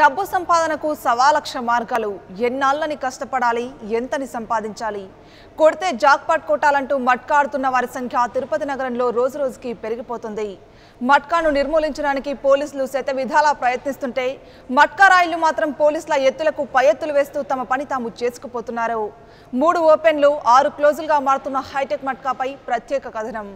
డబ్బు సంపాదనకు సవాలక్ష మార్గాలు ఎన్నాళ్ళని కష్టపడాలి ఎంతని సంపాదించాలి కొడితే జాక్పాట్ కొట్టాలంటూ మట్కా ఆడుతున్న వారి సంఖ్య తిరుపతి నగరంలో రోజురోజుకి పెరిగిపోతుంది మట్కాను నిర్మూలించడానికి పోలీసులు శతవిధాలా ప్రయత్నిస్తుంటే మట్కా రాయిలు మాత్రం పోలీసుల ఎత్తులకు పై ఎత్తులు వేస్తూ తమ పని తాము చేసుకుపోతున్నారు 3 ఓపెన్లు 6 క్లోజులుగా మారుతున్న హైటెక్ మట్కాపై ప్రత్యేక కథనం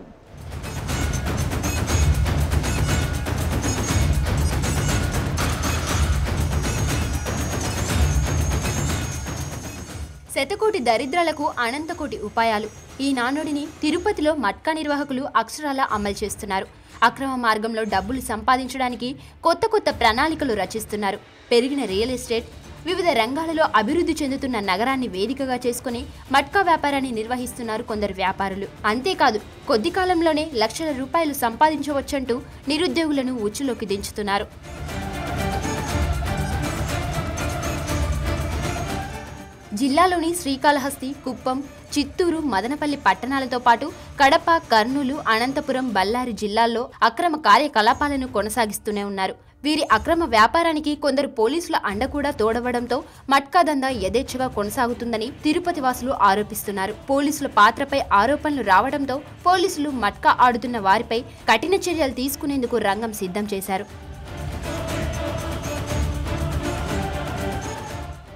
శతకోటి దరిద్రాలకు అనంతకోటి ఉపాయాలు ఈ నానుడిని తిరుపతిలో మట్కా నిర్వాహకులు అక్షరాలా అమలు చేస్తున్నారు. అక్రమ మార్గంలో డబ్బులు సంపాదించడానికి కొత్త ప్రణాళికలు రచిస్తున్నారు. పెరిగిన రియల్ ఎస్టేట్, వివిధ రంగాలలో అభివృద్ధి చెందుతున్న నగరాన్ని వేదికగా చేసుకుని మట్కా వ్యాపారాన్ని నిర్వహిస్తున్నారు కొందరు వ్యాపారులు. అంతేకాదు కొద్ది కాలంలోనే లక్షల రూపాయలు సంపాదించవచ్చంటూ నిరుద్యోగులను ఉచ్చులోకి దించుతున్నారు. జిల్లాలోని శ్రీకాళహస్తి, కుప్పం, చిత్తూరు, మదనపల్లి పట్టణాలతో పాటు కడప, కర్నూలు, అనంతపురం, బళ్ళారి జిల్లాల్లో అక్రమ కార్యకలాపాలను కొనసాగిస్తూనే ఉన్నారు. వీరి అక్రమ వ్యాపారానికి కొందరు పోలీసుల అండ కూడా తోడవడంతో మట్కా దందా యథేచ్ఛగా కొనసాగుతుందని తిరుపతి వాసులు ఆరోపిస్తున్నారు. పోలీసుల పాత్రపై ఆరోపణలు రావడంతో పోలీసులు మట్కా ఆడుతున్న వారిపై కఠిన చర్యలు తీసుకునేందుకు రంగం సిద్ధం చేశారు.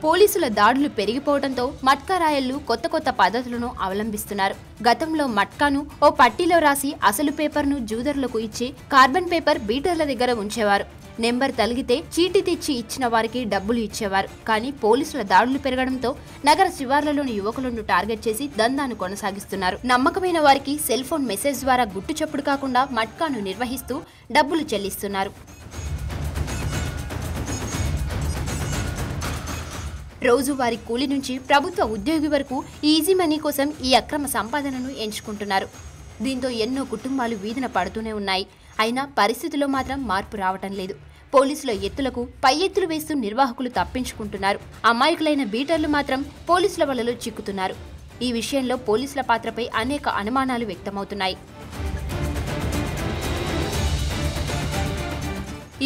పోలీసుల దాడులు పెరిగిపోవడంతో మట్కా రాయళ్లు కొత్త పద్ధతులను అవలంబిస్తున్నారు. గతంలో మట్కాను ఓ పట్టీలో రాసి అసలు పేపర్ను జూదర్లకు ఇచ్చి కార్బన్ పేపర్ బీటర్ల దగ్గర ఉంచేవారు. నెంబర్ తలిగితే చీటీ తెచ్చి ఇచ్చిన వారికి డబ్బులు ఇచ్చేవారు. కానీ పోలీసుల దాడులు పెరగడంతో నగర శివార్లలోని యువకులను టార్గెట్ చేసి దందాను కొనసాగిస్తున్నారు. నమ్మకమైన వారికి సెల్ ఫోన్ మెసేజ్ ద్వారా గుట్టు చప్పుడు కాకుండా మట్కాను నిర్వహిస్తూ డబ్బులు చెల్లిస్తున్నారు. రోజువారీ కూలి నుంచి ప్రభుత్వ ఉద్యోగి వరకు ఈజీ మనీ కోసం ఈ అక్రమ సంపాదనను ఎంచుకుంటున్నారు. దీంతో ఎన్నో కుటుంబాలు వీధిన పడుతూనే ఉన్నాయి. అయినా పరిస్థితిలో మాత్రం మార్పు రావటం లేదు. పోలీసుల ఎత్తులకు పై ఎత్తులు వేస్తూ నిర్వాహకులు తప్పించుకుంటున్నారు. అమాయకులైన బీటర్లు మాత్రం పోలీసుల వలలో చిక్కుతున్నారు. ఈ విషయంలో పోలీసుల పాత్రపై అనేక అనుమానాలు వ్యక్తమవుతున్నాయి.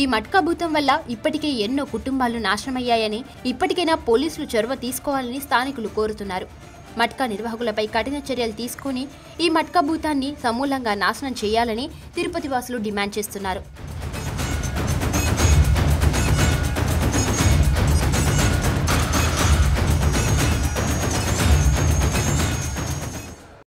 ఈ మట్కా భూతం వల్ల ఇప్పటికే ఎన్నో కుటుంబాలు నాశనమయ్యాయని, ఇప్పటికైనా పోలీసులు చొరవ తీసుకోవాలని స్థానికులు కోరుతున్నారు. మట్కా నిర్వాహకులపై కఠిన చర్యలు తీసుకుని ఈ మట్కా భూతాన్ని సమూలంగా నాశనం చేయాలని తిరుపతి వాసులు డిమాండ్ చేస్తున్నారు.